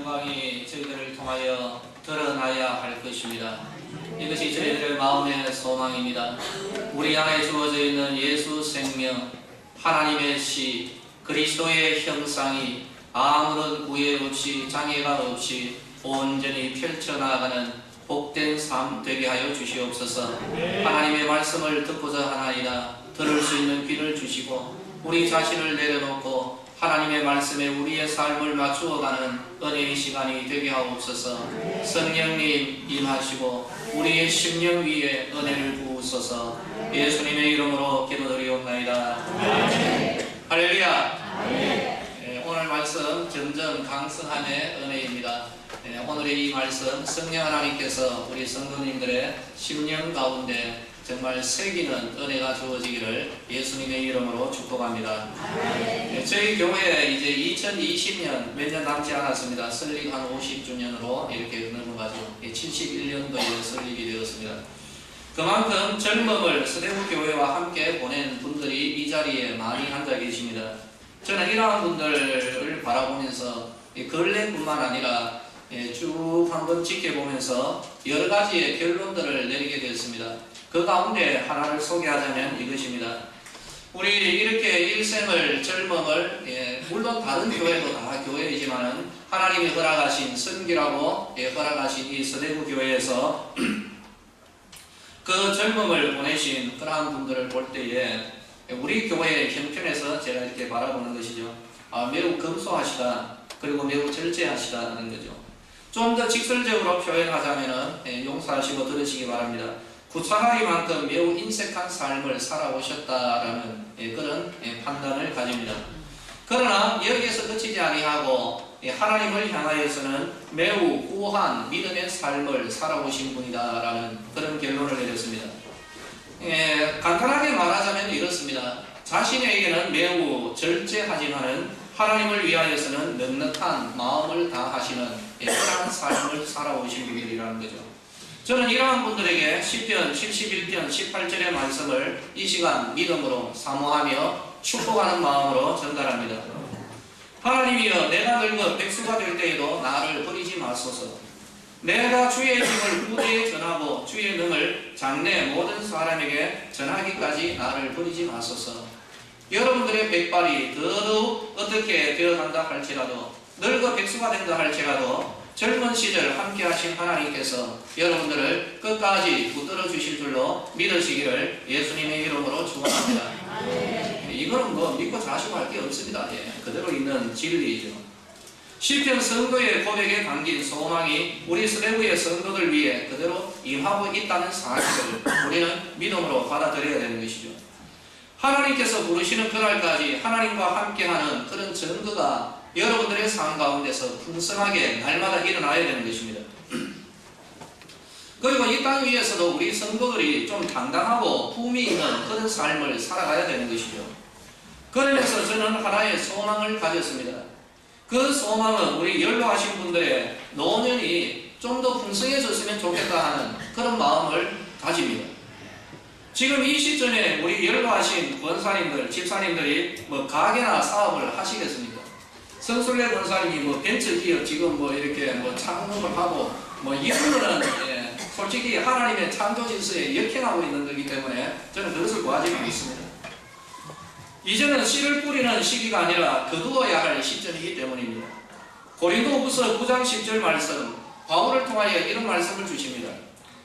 영광이 저희들을 통하여 드러나야 할 것입니다. 이것이 저희들의 마음의 소망입니다. 우리 안에 주어져 있는 예수 생명, 하나님의 씨, 그리스도의 형상이 아무런 구애 없이 장애가 없이 온전히 펼쳐나가는 복된 삶 되게 하여 주시옵소서. 하나님의 말씀을 듣고자 하나이다. 들을 수 있는 귀를 주시고 우리 자신을 내려놓고 하나님의 말씀에 우리의 삶을 맞추어가는 은혜의 시간이 되게 하옵소서. 성령님 임하시고 우리의 심령 위에 은혜를 부으소서. 예수님의 이름으로 기도드리옵나이다. 할렐루야. 오늘 말씀 점점 강성함의 은혜입니다. 오늘의 이 말씀 성령 하나님께서 우리 성도님들의 심령 가운데 정말 새기는 은혜가 주어지기를 예수님의 이름으로 축복합니다. 저희 교회 이제 2020년 몇 년 남지 않았습니다. 설립 한 50주년으로 이렇게 넘어가죠. 71년도에 설립이 되었습니다. 그만큼 젊음을 서대구 교회와 함께 보낸 분들이 이 자리에 많이 앉아 계십니다. 저는 이러한 분들을 바라보면서 근래뿐만 아니라 쭉 한번 지켜보면서 여러 가지의 결론들을 내리게 되었습니다. 그 가운데 하나를 소개하자면 이것입니다. 우리 이렇게 일생을 젊음을 물론 다른 교회도 다 교회이지만은 하나님이 허락하신 선기라고 허락하신 이 서대구 교회에서 그 젊음을 보내신 그러한 분들을 볼 때에 우리 교회의 형편에서 제가 이렇게 바라보는 것이죠. 매우 검소하시다. 그리고 매우 절제하시다는 거죠. 좀 더 직설적으로 표현하자면은 용서하시고 들으시기 바랍니다. 구차하리만큼 매우 인색한 삶을 살아오셨다라는 그런 판단을 가집니다. 그러나 여기에서 그치지 아니하고 하나님을 향하여서는 매우 후한 믿음의 삶을 살아오신 분이다라는 그런 결론을 내렸습니다. 간단하게 말하자면 이렇습니다. 자신에게는 매우 절제하지만은 하나님을 위하여서는 넉넉한 마음을 다하시는 그러한 삶을 살아오신 분들이라는 거죠. 저는 이러한 분들에게 시편 71편 18절의 말씀을 이 시간 믿음으로 사모하며 축복하는 마음으로 전달합니다. 하나님이여, 내가 늙어 백수가 될 때에도 나를 버리지 마소서. 내가 주의 힘을 후대에 전하고 주의 능을 장래 모든 사람에게 전하기까지 나를 버리지 마소서. 여러분들의 백발이 더더욱 어떻게 되어간다 할지라도, 늙어 백수가 된다 할지라도 젊은 시절 함께 하신 하나님께서 여러분들을 끝까지 붙들어 주실 줄로 믿으시기를 예수님의 이름으로 축원합니다. 이거는 뭐 믿고 자시고 할 게 없습니다. 그대로 있는 진리이죠. 시편 성도의 고백에 담긴 소망이 우리 서대구의 성도들 위해 그대로 임하고 있다는 사실을 우리는 믿음으로 받아들여야 되는 것이죠. 하나님께서 부르시는 그날까지 하나님과 함께하는 그런 증거가 여러분들의 삶 가운데서 풍성하게 날마다 일어나야 되는 것입니다. 그리고 이 땅 위에서도 우리 성도들이 좀 당당하고 품위 있는 그런 삶을 살아가야 되는 것이죠. 그러면서 저는 하나의 소망을 가졌습니다. 그 소망은 우리 연로하신 분들의 노년이 좀 더 풍성해졌으면 좋겠다 하는 그런 마음을 가집니다. 지금 이 시점에 우리 연로하신 권사님들, 집사님들이 뭐 가게나 사업을 하시겠습니까? 성술래 권사님이 뭐 벤처 기업 지금 뭐 이렇게 뭐 창업을 하고 뭐 이런 거는 솔직히 하나님의 창조 질서에 역행하고 있는 거기 때문에 저는 그것을 구하지 않습니다. 이제는 씨를 뿌리는 시기가 아니라 거두어야 할 시점이기 때문입니다. 고린도후서 9장 10절 말씀, 바울을 통하여 이런 말씀을 주십니다.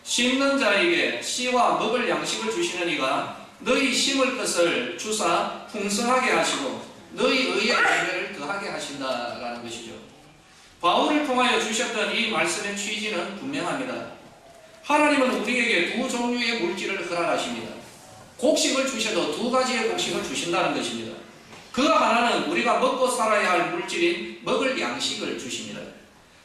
심는 자에게 씨와 먹을 양식을 주시는 이가 너희 심을 것을 주사 풍성하게 하시고 너희 의의 열매를 더하게 하신다라는 것이죠. 바울을 통하여 주셨던 이 말씀의 취지는 분명합니다. 하나님은 우리에게 두 종류의 물질을 허락하십니다. 곡식을 주셔도 두 가지의 곡식을 주신다는 것입니다. 그 하나는 우리가 먹고 살아야 할 물질인 먹을 양식을 주십니다.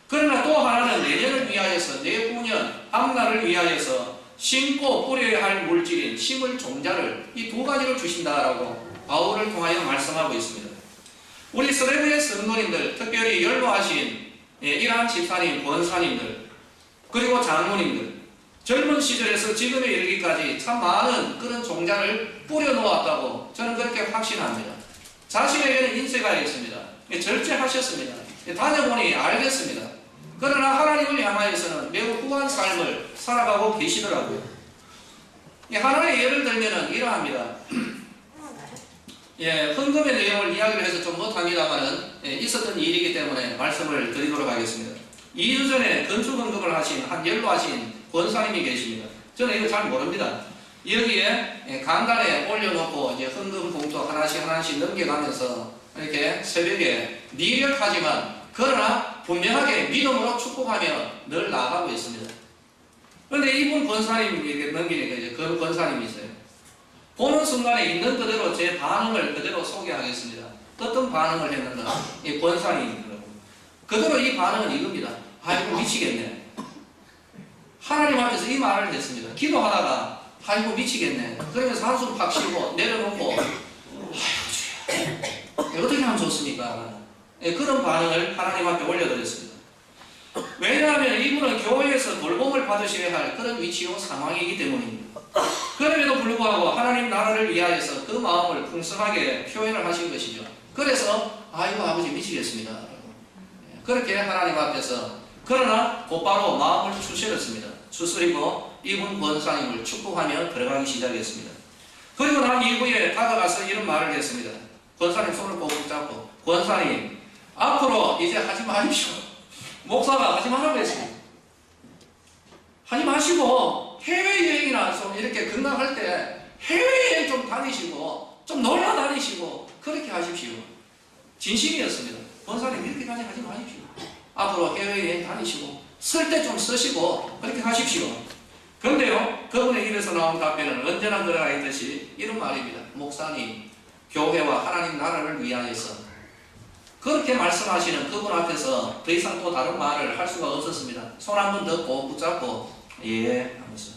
그러나 또 하나는 내년을 위하여서, 내후년, 앞날을 위하여서 심고 뿌려야 할 물질인 심을 종자를, 이 두 가지를 주신다라고 바울을 통하여 말씀하고 있습니다. 우리 서대구의 성도님들, 특별히 연로하신 이러한 집사님, 권사님들, 그리고 장로님들, 젊은 시절에서 지금에 이르기까지 참 많은 그런 종자를 뿌려놓았다고 저는 그렇게 확신합니다. 자신에게는 인쇄가 있습니다. 절제하셨습니다. 다녀보니 알겠습니다. 그러나 하나님을 향하여서는 매우 후한 삶을 살아가고 계시더라고요. 하나의 예를 들면은 이러합니다. 헌금의 내용을 이야기를 해서 좀 못합니다만은 있었던 일이기 때문에 말씀을 드리도록 하겠습니다. 2주 전에 건축헌금을 하신 한 연로하신 권사님이 계십니다. 저는 이거 잘 모릅니다. 여기에 간단에 올려놓고 이제 헌금 봉투 하나씩 넘겨가면서 이렇게 새벽에 미력하지만 그러나 분명하게 믿음으로 축복하며 늘 나아가고 있습니다. 그런데 이분 권사님에게 넘기니까 이제 그 권사님이 있어요. 보는 순간에 있는 그대로 제 반응을 그대로 소개하겠습니다. 어떤 반응을 했는가? 이 권사님이더라고요. 그대로 이 반응은 이겁니다. 아이고 미치겠네. 하나님 앞에서 이 말을 했습니다. 기도하다가 아이고 미치겠네. 그러면서 한숨 팍 쉬고 내려놓고 아이고 주여 어떻게 하면 좋습니까? 그런 반응을 하나님 앞에 올려드렸습니다. 왜냐하면 이분은 교회에서 돌봄을 받으셔야 할 그런 위치요 상황이기 때문입니다. 그럼에도 불구하고 하나님 나라를 위하여서 그 마음을 풍성하게 표현을 하신 것이죠. 그래서 아이고 아버지 미치겠습니다. 그렇게 하나님 앞에서 그러나 곧바로 마음을 추스렸습니다. 추스리고 이분 권사님을 축복하며 들어가기 시작했습니다. 그리고 난 이후에 다가가서 이런 말을 했습니다. 권사님 손을 꼭 붙잡고 권사님 앞으로 이제 하지 마십시오. 목사가 하지 말라고 했습니다. 하지 마시고 해외여행이나 좀 이렇게 건강할 때 해외여행 좀 다니시고 좀 놀러 다니시고 그렇게 하십시오. 진심이었습니다. 권사님 이렇게까지 하지 마십시오. 앞으로 해외여행 다니시고 쓸 때 좀 쓰시고 그렇게 하십시오. 그런데요 그분의 입에서 나온 답변은 언제나 그러나 있듯이 이런 말입니다. 목사님 교회와 하나님 나라를 위하여서 그렇게 말씀하시는 그분 앞에서 더 이상 또 다른 말을 할 수가 없었습니다. 손 한 번 더 꼭 붙잡고 예 하면서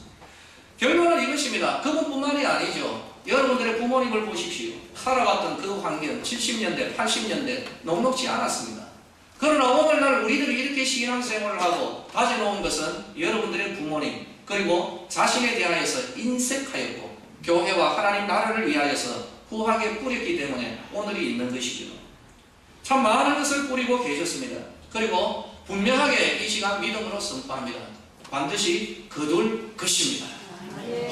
결론은 이것입니다. 그분뿐만이 아니죠. 여러분들의 부모님을 보십시오. 살아갔던 그 환경 70년대 80년대 녹록지 않았습니다. 그러나 오늘날 우리들이 이렇게 신앙생활을 하고 다져놓은 것은 여러분들의 부모님 그리고 자신에 대하여서 인색하였고 교회와 하나님 나라를 위하여서 후하게 뿌렸기 때문에 오늘이 있는 것이죠. 참 많은 것을 뿌리고 계셨습니다. 그리고 분명하게 이 시간 믿음으로 선포합니다. 반드시 거둘 것입니다.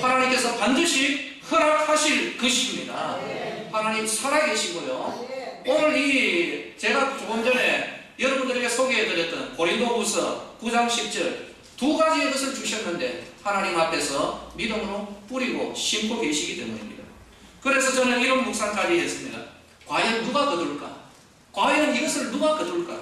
하나님께서 반드시 허락하실 것입니다. 하나님 살아계시고요. 오늘 제가 조금 전에 여러분들에게 소개해드렸던 고린도후서 9장 10절 두 가지의 것을 주셨는데 하나님 앞에서 믿음으로 뿌리고 심고 계시기 때문입니다. 그래서 저는 이런 묵상까지 했습니다. 과연 누가 거둘까? 과연 이것을 누가 거둘까?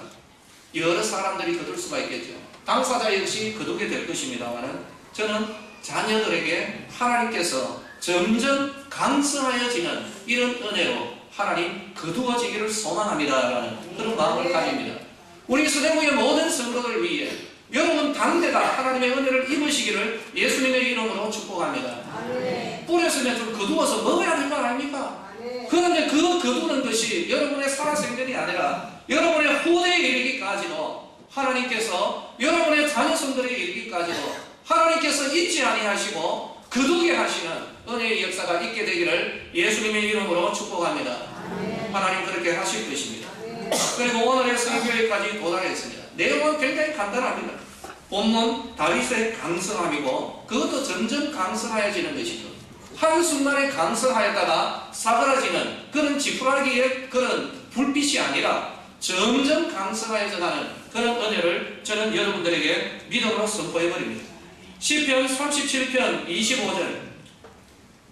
여러 사람들이 거둘 수가 있겠죠. 당사자 역시 거두게 될 것입니다만 저는 자녀들에게 하나님께서 점점 강성하여지는 이런 은혜로 하나님 거두어지기를 소망합니다라는 그런 마음을 가집니다. 우리 서대구의 모든 성도들 위해 여러분 당대가 하나님의 은혜를 입으시기를 예수님의 이름으로 축복합니다. 뿌렸으면 좀 거두어서 먹어야 될 거 아닙니까? 그런데 그 거두는 것이 여러분의 살아생전이 아니라 여러분의 후대에 이르기까지도 하나님께서 여러분의 자녀손들에 이르기까지도 하나님께서 잊지 아니하시고 거두게 하시는 은혜의 역사가 있게 되기를 예수님의 이름으로 축복합니다. 하나님 그렇게 하실 것입니다. 그리고 오늘의 설교회까지 도달했습니다. 내용은 굉장히 간단합니다. 본문 다윗의 강성함이고 그것도 점점 강성하여지는 것이죠. 한순간에 강성하였다가 사그라지는 그런 지푸라기의 그런 불빛이 아니라 점점 강성하여져 가는 그런 은혜를 저는 여러분들에게 믿음으로 선포해버립니다. 시편 37편 25절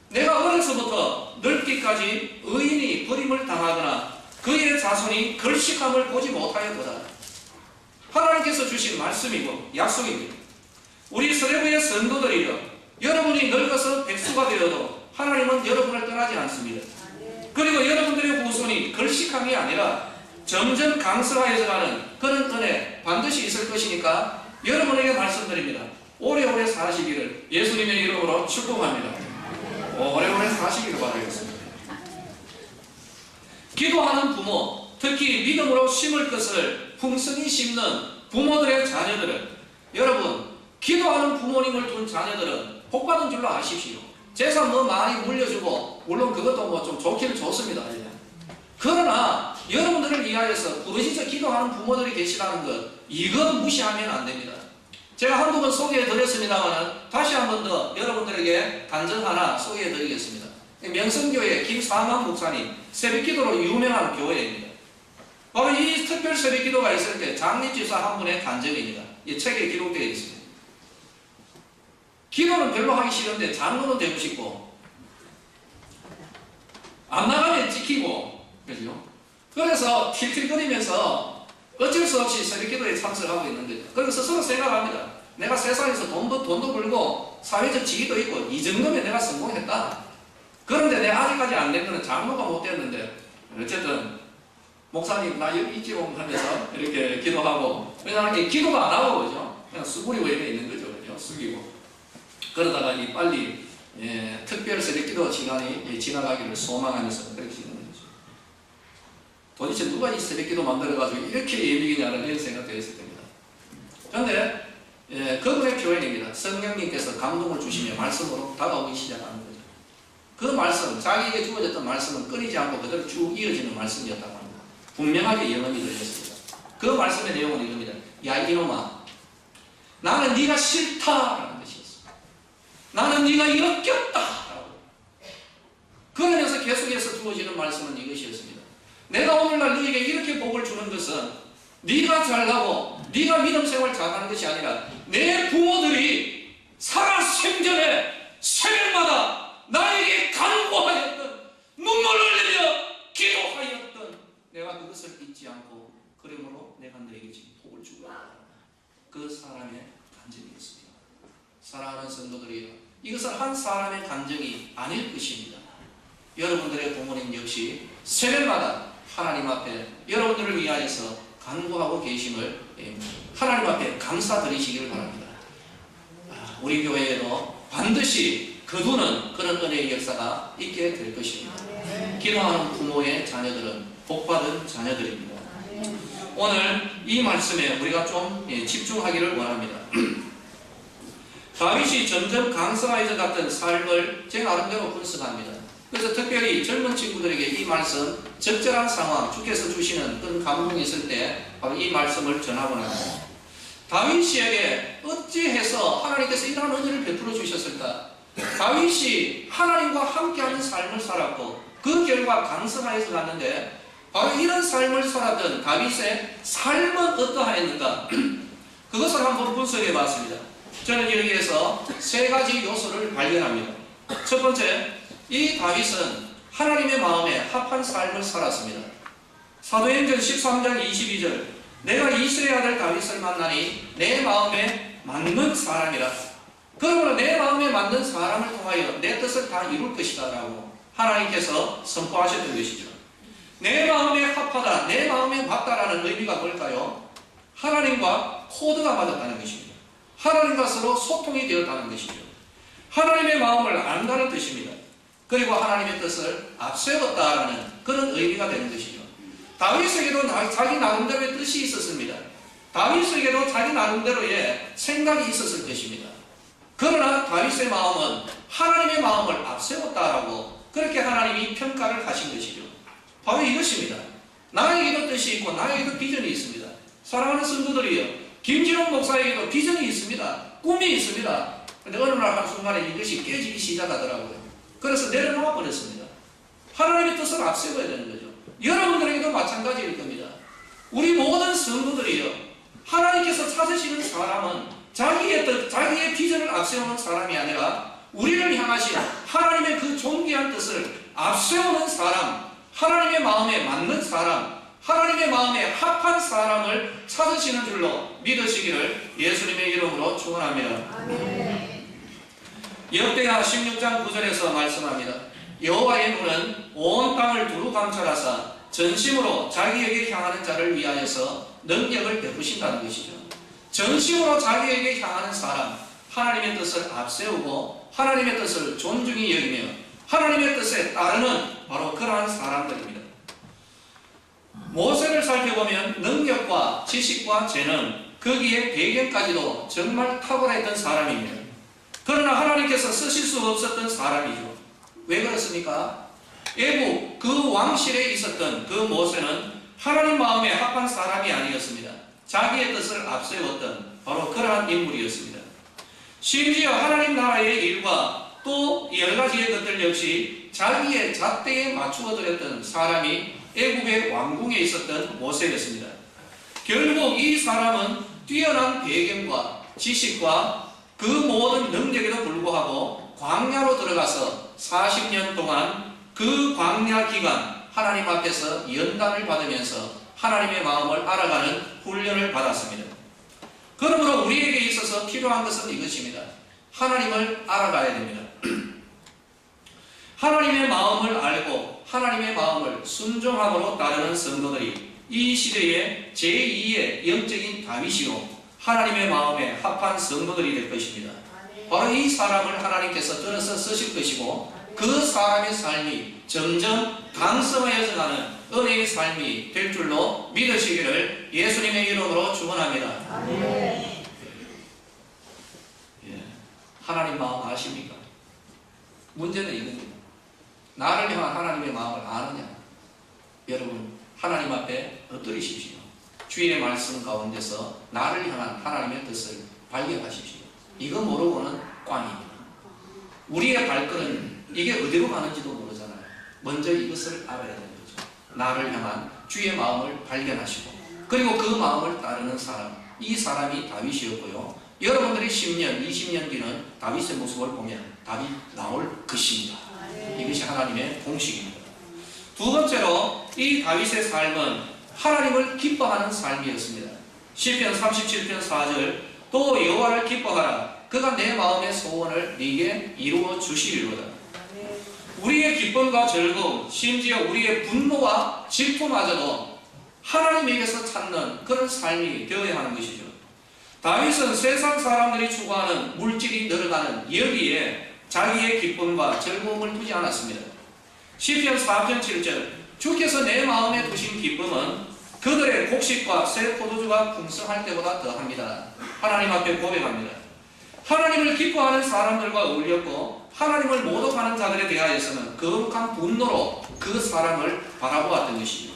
내가 어려서부터 늙기까지 의인이 버림을 당하거나 그의 자손이 걸식함을 보지 못하였도다. 하나님께서 주신 말씀이고 약속입니다. 우리 서대구의 성도들이여 여러분이 늙어서 백수가 되어도 하나님은 여러분을 떠나지 않습니다. 그리고 여러분들의 후손이 걸식함이 아니라 점점 강성하여져 가는 그런 은혜 반드시 있을 것이니까 여러분에게 말씀드립니다. 오래오래 사시기를 예수님의 이름으로 축복합니다. 오래오래 사시기를 바라겠습니다. 기도하는 부모, 특히 믿음으로 심을 것을 풍성히 심는 부모들의 자녀들은 여러분 기도하는 부모님을 둔 자녀들은 복받은 줄로 아십시오. 재산 많이 물려주고 물론 그것도 좀 좋기는 좋습니다. 그러나 여러분들을 위하여서 부르짖어 기도하는 부모들이 계시다는 것, 이건 무시하면 안 됩니다. 제가 한두 번 소개해드렸습니다만 다시 한 번 더 여러분들에게 간증 하나 소개해드리겠습니다. 명성교회 김사만 목사님, 새벽기도로 유명한 교회입니다. 바로 이 특별 새벽기도가 있을 때 장례집사 한 분의 간증입니다. 이 책에 기록되어 있습니다. 기도는 별로 하기 싫은데 장로는 되고 싶고 안 나가면 찍히고, 그죠? 그래서 틸틸거리면서 어쩔 수 없이 새벽기도에 참석하고 있는 거죠. 그래서 스스로 생각합니다. 내가 세상에서 돈도 벌고 사회적 지위도 있고 이 정도면 내가 성공했다. 그런데 내가 아직까지 안 된 거는 장로가 못 됐는데 어쨌든 목사님 나 여기 있지 하면서 이렇게 기도하고, 왜냐하면 기도가 안 하고 그죠? 그냥 수그리고 이렇게 있는 거죠. 그죠? 숙이고 그러다가 빨리 특별 새벽기도 시간이 지나가기를 소망하면서 그렇게 있는 거죠. 도대체 누가 이 새벽기도 만들어가지고 이렇게 예비기냐는 이런 생각도 했을 겁니다. 그런데 그분의 표현입니다. 성령님께서 감동을 주시며 말씀으로 다가오기 시작하는 거죠. 그 말씀, 자기에게 주어졌던 말씀은 끊이지 않고 그대로 쭉 이어지는 말씀이었다고 합니다. 분명하게 예언이 들렸습니다. 그 말씀의 내용은 이겁니다. 야 이놈아, 나는 네가 싫다라는 뜻이었습니다. 나는 네가 역겹다라고. 그러면서 계속해서 주어지는 말씀은 이것이었습니다. 내가 오늘날 너에게 이렇게 복을 주는 것은 네가 잘나고 네가 믿음생활 잘하는 것이 아니라 내 부모들이 살아 생전에 새벽마다 나에게 간구하였던, 눈물을 흘리며 기도하였던, 내가 그것을 잊지 않고 그러므로 내가 너에게 지금 복을 주고 있다. 그 사람의 간증이었습니다. 사랑하는 성도들이여, 이것은 한 사람의 간증이 아닐 것입니다. 여러분들의 부모님 역시 새벽마다 하나님 앞에 여러분들을 위하여서 간구하고 계심을 하나님 앞에 감사드리시기를 바랍니다. 우리 교회에도 반드시 거두는 그런 은혜의 역사가 있게 될 것입니다. 기도하는 부모의 자녀들은 복받은 자녀들입니다. 오늘 이 말씀에 우리가 좀 집중하기를 원합니다. 다윗이 점점 강성해져 갔던 삶을 제 나름대로 분석합니다. 그래서 특별히 젊은 친구들에게 이 말씀, 적절한 상황, 주께서 주시는 그런 감동이 있을 때 바로 이 말씀을 전하고 나갑니다. 다윗에게 어찌해서 하나님께서 이러한 은혜를 베풀어 주셨을까? 다윗이 하나님과 함께하는 삶을 살았고 그 결과 강성하여서 갔는데 바로 이런 삶을 살았던 다윗의 삶은 어떠하였는가? 그것을 한번 분석해 봤습니다. 저는 여기에서 세 가지 요소를 발견합니다. 첫 번째, 이 다윗은 하나님의 마음에 합한 삶을 살았습니다. 사도행전 13장 22절, 내가 이스라엘 아들 다윗을 만나니 내 마음에 맞는 사람이라. 그러므로 내 마음에 맞는 사람을 통하여 내 뜻을 다 이룰 것이다 라고 하나님께서 선포하셨던 것이죠. 내 마음에 합하다, 내 마음에 맞다라는 의미가 뭘까요? 하나님과 코드가 맞았다는 것입니다. 하나님과 서로 소통이 되었다는 것이죠. 하나님의 마음을 안다는 뜻입니다. 그리고 하나님의 뜻을 앞세웠다라는 그런 의미가 되는 것이죠. 다윗에게도 자기 나름대로의 뜻이 있었습니다. 다윗에게도 자기 나름대로의 생각이 있었을 것입니다. 그러나 다윗의 마음은 하나님의 마음을 앞세웠다라고 그렇게 하나님이 평가를 하신 것이죠. 바로 이것입니다. 나에게도 뜻이 있고 나에게도 비전이 있습니다. 사랑하는 성도들이여, 김진홍 목사에게도 비전이 있습니다. 꿈이 있습니다. 그런데 어느 날 한순간에 이것이 깨지기 시작하더라고요. 그래서 내려놓아 버렸습니다. 하나님의 뜻을 앞세워야 되는 거죠. 여러분들에게도 마찬가지일 겁니다. 우리 모든 성도들이요, 하나님께서 찾으시는 사람은 자기의 뜻, 자기의 비전을 앞세우는 사람이 아니라 우리를 향하신 하나님의 그 존귀한 뜻을 앞세우는 사람, 하나님의 마음에 맞는 사람, 하나님의 마음에 합한 사람을 찾으시는 줄로 믿으시기를 예수님의 이름으로 축원합니다. 아멘. 역대하 16장 9절에서 말씀합니다. 여호와의 눈은 온 땅을 두루 감찰하사 전심으로 자기에게 향하는 자를 위하여서 능력을 베푸신다는 것이죠. 전심으로 자기에게 향하는 사람, 하나님의 뜻을 앞세우고 하나님의 뜻을 존중히 여기며 하나님의 뜻에 따르는 바로 그러한 사람들입니다. 모세를 살펴보면 능력과 지식과 재능, 거기에 배경까지도 정말 탁월했던 사람입니다. 그러나 하나님께서 쓰실 수 없었던 사람이죠. 왜 그렇습니까? 애국 그 왕실에 있었던 그 모세는 하나님 마음에 합한 사람이 아니었습니다. 자기의 뜻을 앞세웠던 바로 그러한 인물이었습니다. 심지어 하나님 나라의 일과 또 여러 가지의 것들 역시 자기의 잣대에 맞추어 드렸던 사람이 애굽의 왕궁에 있었던 모세였습니다. 결국 이 사람은 뛰어난 배경과 지식과 그 모든 능력에도 불구하고 광야로 들어가서 40년 동안 그 광야 기간 하나님 앞에서 연단을 받으면서 하나님의 마음을 알아가는 훈련을 받았습니다. 그러므로 우리에게 있어서 필요한 것은 이것입니다. 하나님을 알아가야 됩니다. 하나님의 마음을 알고 하나님의 마음을 순종함으로 따르는 성도들이 이 시대의 제2의 영적인 다윗이요 하나님의 마음에 합한 성도들이 될 것입니다. 바로 이 사람을 하나님께서 들어서 쓰실 것이고 그 사람의 삶이 점점 강성해져 가는 은혜의 삶이 될 줄로 믿으시기를 예수님의 이름으로 축원합니다. 예, 하나님 마음 아십니까? 문제는 이겁니다. 나를 향한 하나님의 마음을 아느냐? 여러분 하나님 앞에 엎드리십시오. 주의 말씀 가운데서 나를 향한 하나님의 뜻을 발견하십시오. 이거 모르고는 꽝입니다. 우리의 발걸음 이게 어디로 가는지도 모르잖아요. 먼저 이것을 알아야 되는 거죠. 나를 향한 주의 마음을 발견하시고 그리고 그 마음을 따르는 사람, 이 사람이 다윗이었고요. 여러분들이 10년, 20년 뒤는 다윗의 모습을 보면 다윗 나올 것입니다. 이것이 하나님의 공식입니다. 두 번째로 이 다윗의 삶은 하나님을 기뻐하는 삶이었습니다. 시편 37편 4절 또 여호와를 기뻐하라 그가 내 마음의 소원을 네게 이루어 주시리로다. 우리의 기쁨과 즐거움, 심지어 우리의 분노와 질투마저도 하나님에게서 찾는 그런 삶이 되어야 하는 것이죠. 다윗은 세상 사람들이 추구하는 물질이 늘어가는 여기에 자기의 기쁨과 즐거움을 두지 않았습니다. 시편 4편 7절 주께서 내 마음에 두신 기쁨은 그들의 곡식과 새 포도주가 풍성할 때보다 더합니다. 하나님 앞에 고백합니다. 하나님을 기뻐하는 사람들과 어울렸고 하나님을 모독하는 자들에 대하여서는 거룩한 분노로 그 사람을 바라보았던 것이죠.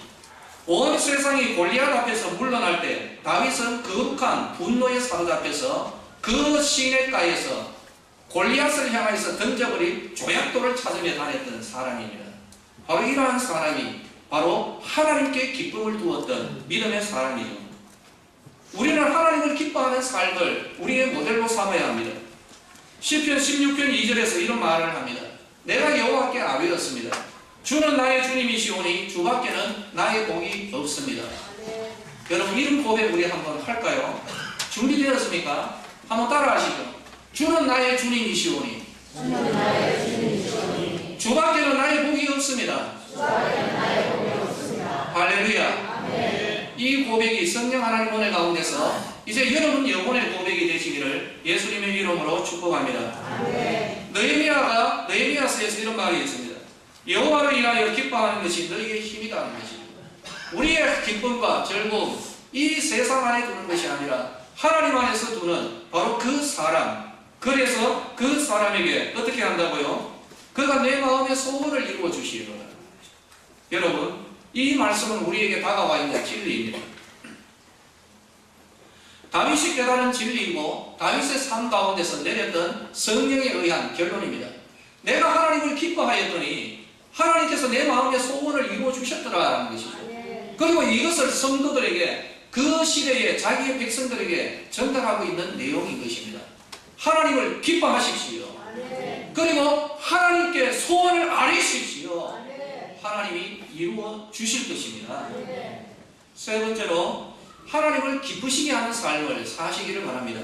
온 세상이 골리앗 앞에서 물러날 때 다윗은 거룩한 분노에 사로잡혀서 그 시냇가에서 골리앗을 향해서 던져버린 조약돌을 찾으며 다녔던 사람입니다. 바로 이러한 사람이 바로 하나님께 기쁨을 두었던 믿음의 사람이죠. 우리는 하나님을 기뻐하는 삶을 우리의 모델로 삼아야 합니다. 시편 16편 2절에서 이런 말을 합니다. 내가 여호와께 아뢰었습니다. 주는 나의 주님이시오니 주밖에는 나의 복이 없습니다. 여러분 이런 고백 우리 한번 할까요? 준비되었습니까? 한번 따라하시죠. 주는 나의 주님이시오니 주밖에는 나의 복이 없습니다. 할렐루야. 이 고백이 성령 하나님 은혜 가운데서 이제 여러분 영혼의 고백이 되시기를 예수님의 이름으로 축복합니다. 느헤미야서에서 이런 말이 있습니다. 여호와를 인하여 기뻐하는 것이 너희의 힘이다 하는 것입니다. 우리의 기쁨과 즐거움 이 세상 안에 두는 것이 아니라 하나님 안에서 두는 바로 그 사람. 그래서 그 사람에게 어떻게 한다고요? 그가 내 마음의 소원을 이루어 주시리로다. 여러분 이 말씀은 우리에게 다가와 있는 진리입니다. 다윗이 깨달은 진리이고 다윗의 삶 가운데서 내렸던 성령에 의한 결론입니다. 내가 하나님을 기뻐하였더니 하나님께서 내 마음의 소원을 이루어 주셨더라라는 것이죠. 그리고 이것을 성도들에게 그 시대에 자기의 백성들에게 전달하고 있는 내용인 것입니다. 하나님을 기뻐하십시오. 그리고 하나님께 소원을 아뢰십시오. 하나님이 이루어 주실 것입니다. 세 번째로 하나님을 기쁘시게 하는 삶을 사시기를 바랍니다.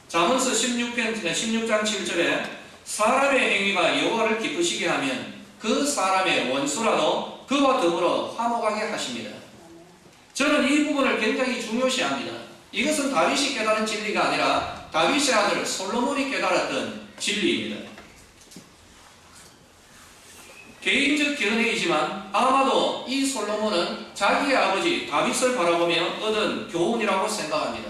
잠언서 16장 7절에 사람의 행위가 여호와를 기쁘시게 하면 그 사람의 원수라도 그와 더불어 화목하게 하십니다. 저는 이 부분을 굉장히 중요시합니다. 이것은 다윗이 깨달은 진리가 아니라 다윗의 아들 솔로몬이 깨달았던 진리입니다. 개인적 견해이지만 아마도 이 솔로몬은 자기의 아버지 다윗을 바라보며 얻은 교훈이라고 생각합니다.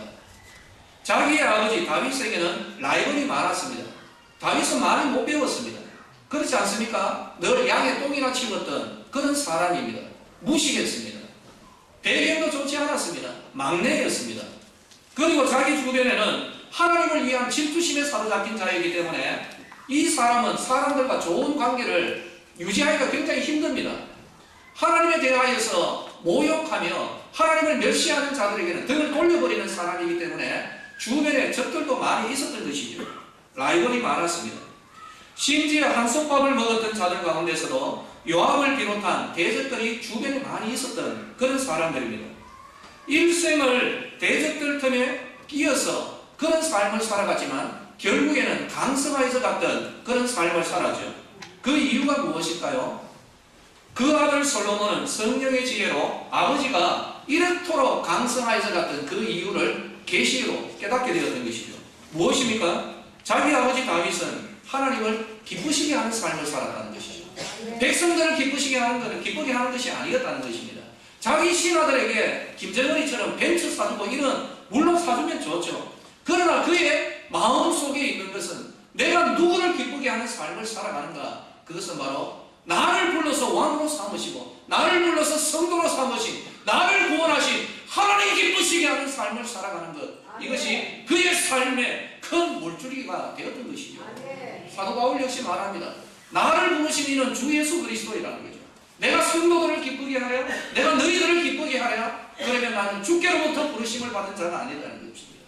자기의 아버지 다윗에게는 라이벌이 많았습니다. 다윗은 많이 못 배웠습니다. 그렇지 않습니까? 늘 양의 똥이나 치웠던 그런 사람입니다. 무식했습니다. 배경도 좋지 않았습니다. 막내였습니다. 그리고 자기 주변에는 하나님을 위한 질투심에 사로잡힌 자이기 때문에 이 사람은 사람들과 좋은 관계를 유지하기가 굉장히 힘듭니다. 하나님에 대하여서 모욕하며 하나님을 멸시하는 자들에게는 등을 돌려버리는 사람이기 때문에 주변에 적들도 많이 있었던 것이죠. 라이벌이 많았습니다. 심지어 한솥밥을 먹었던 자들 가운데서도 요압을 비롯한 대적들이 주변에 많이 있었던 그런 사람들입니다. 일생을 대적들 틈에 끼어서 그런 삶을 살아갔지만 결국에는 강성하여져 갔던 그런 삶을 살았죠. 그 이유가 무엇일까요? 그 아들 솔로몬은 성령의 지혜로 아버지가 이렇도록 강성하여져 갔던 그 이유를 계시로 깨닫게 되었던 것이죠. 무엇입니까? 자기 아버지 다윗은 하나님을 기쁘시게 하는 삶을 살았다는 것이죠. 백성들을 기쁘시게 하는 것은 기쁘게 하는 것이 아니었다는 것입니다. 자기 신하들에게 김정은이처럼 벤츠 사주고 이런 물론 사주면 좋죠. 그러나 그의 마음속에 있는 것은 내가 누구를 기쁘게 하는 삶을 살아가는가? 그것은 바로 나를 불러서 왕으로 삼으시고 나를 불러서 성도로 삼으신 나를 구원하신 하나님 기쁘시게 하는 삶을 살아가는 것, 이것이 그의 삶의 큰 물줄기가 되었던 것이죠. 사도 바울 역시 말합니다. 나를 부르신 이는 주 예수 그리스도이라는 거죠. 내가 성도들을 기쁘게 하랴, 내가 너희들을 기쁘게 하랴, 그러면 나는 주께로부터 부르심을 받은 자가 아니라는 것입니다.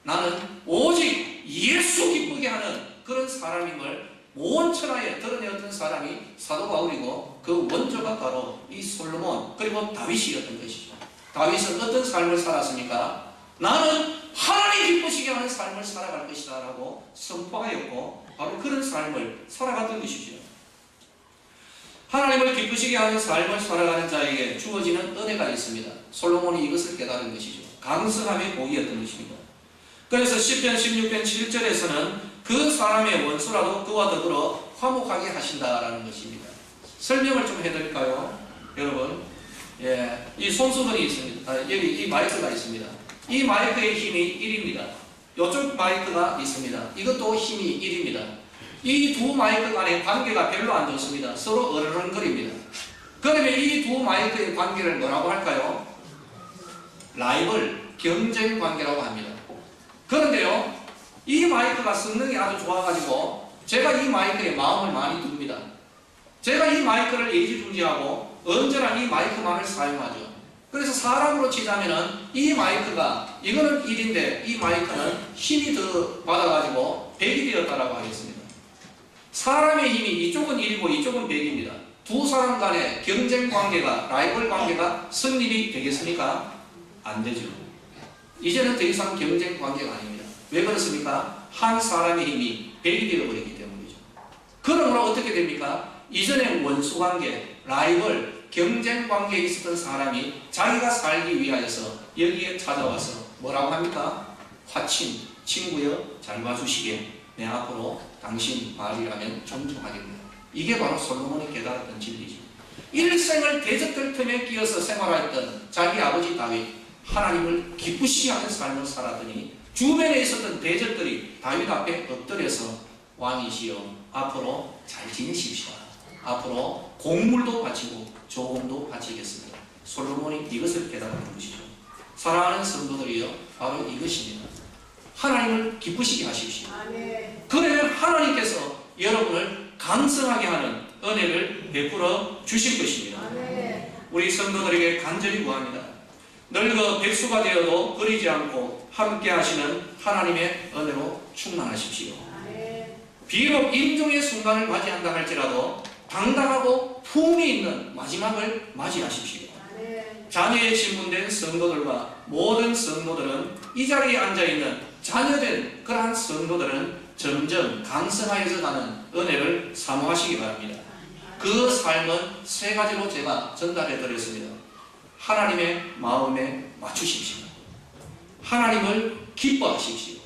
나는 오직 예수 기쁘게 하는 그런 사람임을 온 천하에 드러내었던 사람이 사도 바울이고 그 원조가 바로 이 솔로몬 그리고 다윗이었던 것이죠. 다윗은 어떤 삶을 살았습니까? 나는 하나님 기쁘시게 하는 삶을 살아갈 것이다 라고 선포하였고 바로 그런 삶을 살아갔던 것이죠. 하나님을 기쁘시게 하는 삶을 살아가는 자에게 주어지는 은혜가 있습니다. 솔로몬이 이것을 깨달은 것이죠. 강성함의 복이었던 것입니다. 그래서 시편 16편 7절에서는 그 사람의 원수라도 그와 더불어 화목하게 하신다라는 것입니다. 설명을 좀 해드릴까요? 여러분, 이 손수건이 있습니다. 여기 이 마이크가 있습니다. 이 마이크의 힘이 1입니다. 이쪽 마이크가 있습니다. 이것도 힘이 1입니다. 이 두 마이크 간의 관계가 별로 안 좋습니다. 서로 어르렁거립니다. 그러면 이 두 마이크의 관계를 뭐라고 할까요? 라이벌, 경쟁 관계라고 합니다. 그런데요, 이 마이크가 성능이 아주 좋아가지고 제가 이 마이크에 마음을 많이 둡니다. 제가 이 마이크를 예지중지하고 언제나 이 마이크만을 사용하죠. 그래서 사람으로 치자면은 이 마이크가 이거는 1인데 이 마이크는 힘이 더 받아가지고 100이 되었다라고 하겠습니다. 사람의 힘이 이쪽은 1이고 이쪽은 100입니다. 두 사람 간의 경쟁 관계가, 라이벌 관계가 성립이 되겠습니까? 안 되죠. 이제는 더 이상 경쟁 관계가 아닙니다. 왜 그렇습니까? 한 사람의 힘이 100이 되어버리기 때문이죠. 그러므로 어떻게 됩니까? 이전에 원수 관계, 라이벌, 경쟁 관계에 있었던 사람이 자기가 살기 위하여서 여기에 찾아와서 뭐라고 합니까? 화친, 친구여 잘 봐주시게 내 앞으로 당신 말이라면 존중하겠다. 이게 바로 솔로몬이 깨달았던 진리죠. 일생을 대적들 틈에 끼어서 생활했던 자기 아버지 다윗, 하나님을 기쁘시게 하는 삶을 살았더니 주변에 있었던 대적들이 다윗 앞에 엎드려서 왕이시여 앞으로 잘 지내십시오. 앞으로 곡물도 바치고 조금도 바치겠습니다. 솔로몬이 이것을 깨달은 것이죠. 사랑하는 성도들이여, 바로 이것입니다. 하나님을 기쁘시게 하십시오. 그러면 하나님께서 여러분을 강성하게 하는 은혜를 베풀어 주실 것입니다. 우리 성도들에게 간절히 구합니다. 늙어 백수가 되어도 버리지 않고 함께 하시는 하나님의 은혜로 충만하십시오. 비록 임종의 순간을 맞이한다 할지라도 당당하고 품이 있는 마지막을 맞이하십시오. 자녀의 신분된 성도들과 모든 성도들은 이 자리에 앉아있는 자녀된 그러한 성도들은 점점 강성하여져 가는 은혜를 사모하시기 바랍니다. 그 삶은 세 가지로 제가 전달해 드렸습니다. 하나님의 마음에 맞추십시오. 하나님을 기뻐하십시오.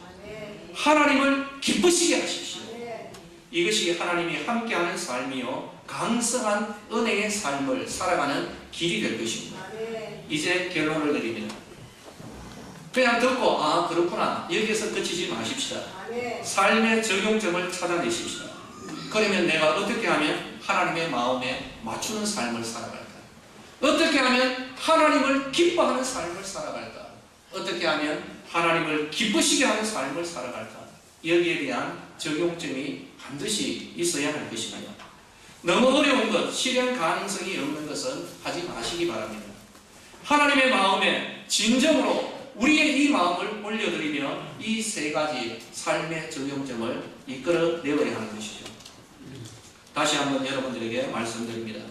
하나님을 기쁘시게 하십시오. 이것이 하나님이 함께하는 삶이요 강성한 은혜의 삶을 살아가는 길이 될 것입니다. 이제 결론을 드립니다. 그냥 듣고 아 그렇구나 여기서 그치지 마십시다. 삶의 적용점을 찾아내십시다. 그러면 내가 어떻게 하면 하나님의 마음에 맞추는 삶을 살아갈까? 어떻게 하면 하나님을 기뻐하는 삶을 살아갈까? 어떻게 하면 하나님을 기쁘시게 하는 삶을 살아갈까? 여기에 대한 적용점이 반드시 있어야 할 것입니다. 너무 어려운 것, 실현 가능성이 없는 것은 하지 마시기 바랍니다. 하나님의 마음에 진정으로 우리의 이 마음을 올려드리며 이 세 가지 삶의 적용점을 이끌어내어야 하는 것이죠. 다시 한번 여러분들에게 말씀드립니다.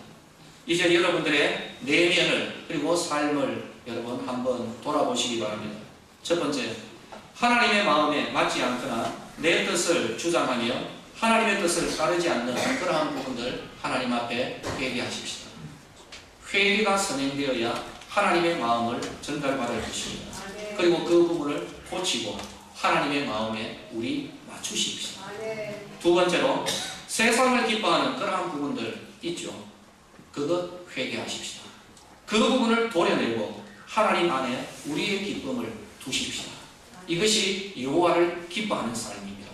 이제 여러분들의 내면을 그리고 삶을 여러분 한번 돌아보시기 바랍니다. 첫 번째, 하나님의 마음에 맞지 않거나 내 뜻을 주장하며 하나님의 뜻을 따르지 않는 그러한 부분들 하나님 앞에 회개하십시다. 회개가 선행되어야 하나님의 마음을 전달받을 것입니다. 그리고 그 부분을 고치고 하나님의 마음에 우리 맞추십시다. 두 번째로 세상을 기뻐하는 그러한 부분들 있죠. 그것 회개하십시다. 그 부분을 도려내고 하나님 안에 우리의 기쁨을 두십시다. 이것이 여호와를 기뻐하는 삶입니다.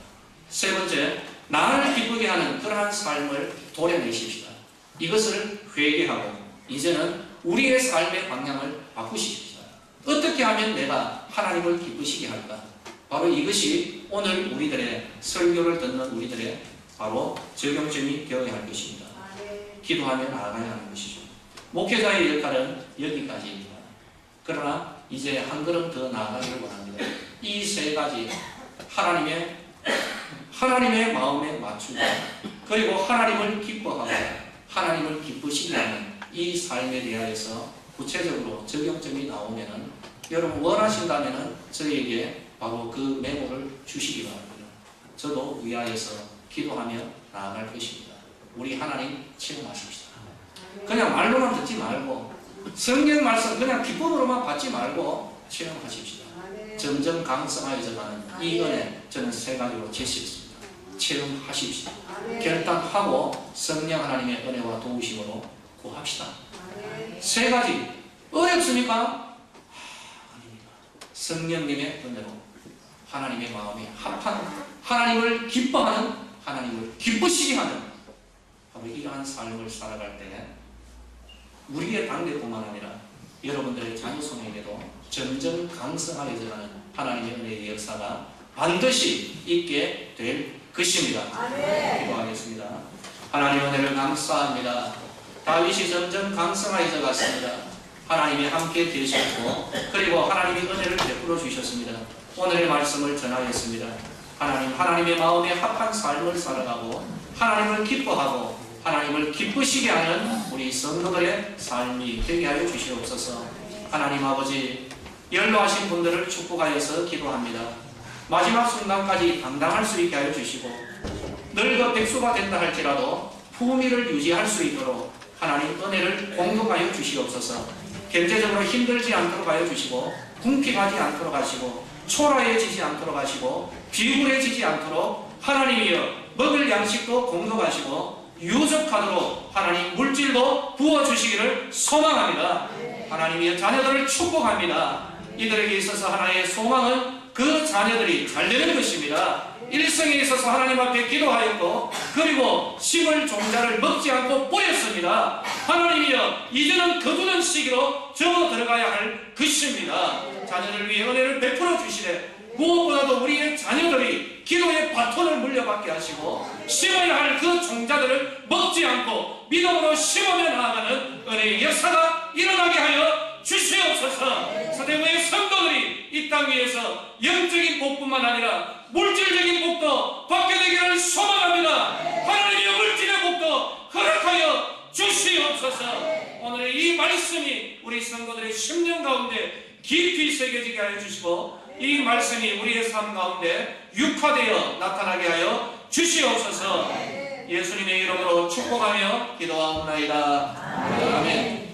세 번째, 나를 기쁘게 하는 그러한 삶을 도려내십시다. 이것을 회개하고 이제는 우리의 삶의 방향을 바꾸십시다. 어떻게 하면 내가 하나님을 기쁘시게 할까? 바로 이것이 오늘 우리들의 설교를 듣는 우리들의 바로 적용점이 되어야 할 것입니다. 기도하며 나아가야 하는 것이죠. 목회자의 역할은 여기까지입니다. 그러나 이제 한 걸음 더 나아가기를 원합니다. 이 세 가지 하나님의 마음에 맞추고 그리고 하나님을 기뻐하고 하나님을 기쁘시게 하는 이 삶에 대하여서 구체적으로 적용점이 나오면은 여러분 원하신다면은 저희에게 바로 그 메모를 주시기 바랍니다. 저도 위하여서 기도하며 나아갈 것입니다. 우리 하나님 체험하십시다. 그냥 말로만 듣지 말고 성경 말씀 그냥 기쁨으로만 받지 말고 체험하십시다. 점점 강성하여져가는 이 은혜 저는 세 가지로 제시했습니다. 체험하십시다. 결단하고 성령 하나님의 은혜와 도우심으로 구합시다. 세 가지 어렵습니까? 아닙니다. 성령님의 은혜로 하나님의 마음에 합한 하나님을 기뻐하는 하나님을 기쁘시게 하는 바로 이러한 삶을 살아갈 때 우리의 당대뿐만 아니라 여러분들의 자녀손에게도 점점 강성하여져가는 하나님의 은혜의 역사가 반드시 있게 될 것입니다. 기도하겠습니다. 하나님 은혜를 감사합니다. 다윗이 점점 강성하여져 갔습니다. 하나님이 함께 계셨고 그리고 하나님이 은혜를 베풀어 주셨습니다. 오늘의 말씀을 전하였습니다. 하나님의 마음에 합한 삶을 살아가고 하나님을 기뻐하고 하나님을 기쁘시게 하는 우리 성도들의 삶이 되게 하여 주시옵소서. 하나님 아버지, 연로하신 분들을 축복하여서 기도합니다. 마지막 순간까지 당당할 수 있게 하여 주시고 늙어 백수가 된다 할지라도 품위를 유지할 수 있도록 하나님 은혜를 공급하여 주시옵소서. 경제적으로 힘들지 않도록 하여 주시고 궁핍하지 않도록 하시고 초라해지지 않도록 하시고 비굴해지지 않도록 하나님이여 먹을 양식도 공급하시고 유족하도록 하나님 물질도 부어주시기를 소망합니다. 하나님의 자녀들을 축복합니다. 이들에게 있어서 하나님의 소망은 그 자녀들이 잘 되는 것입니다. 일생에 있어서 하나님 앞에 기도하였고 그리고 심을 종자를 먹지 않고 뿌렸습니다. 하나님이여 이제는 거두는 시기로 저 들어가야 할 것입니다. 자녀들 위해 은혜를 베풀어 주시되 무엇보다도 우리의 자녀들이 기도의 바톤을 물려받게 하시고 심어야 할 그 종자들을 먹지 않고 믿음으로 심으며 나아가는 은혜의 역사가 일어나게 하여 주시옵소서. 서대구의 성도들이 이 땅 위에서 영적인 복뿐만 아니라 물질적인 복도 받게 되기를 소망합니다. 하나님의 물질의 복도 허락하여 주시옵소서. 오늘의 이 말씀이 우리 성도들의 심령 가운데 깊이 새겨지게 하여 주시고 이 말씀이 우리의 삶 가운데 육화되어 나타나게 하여 주시옵소서. 예수님의 이름으로 축복하며 기도하옵나이다. 아멘.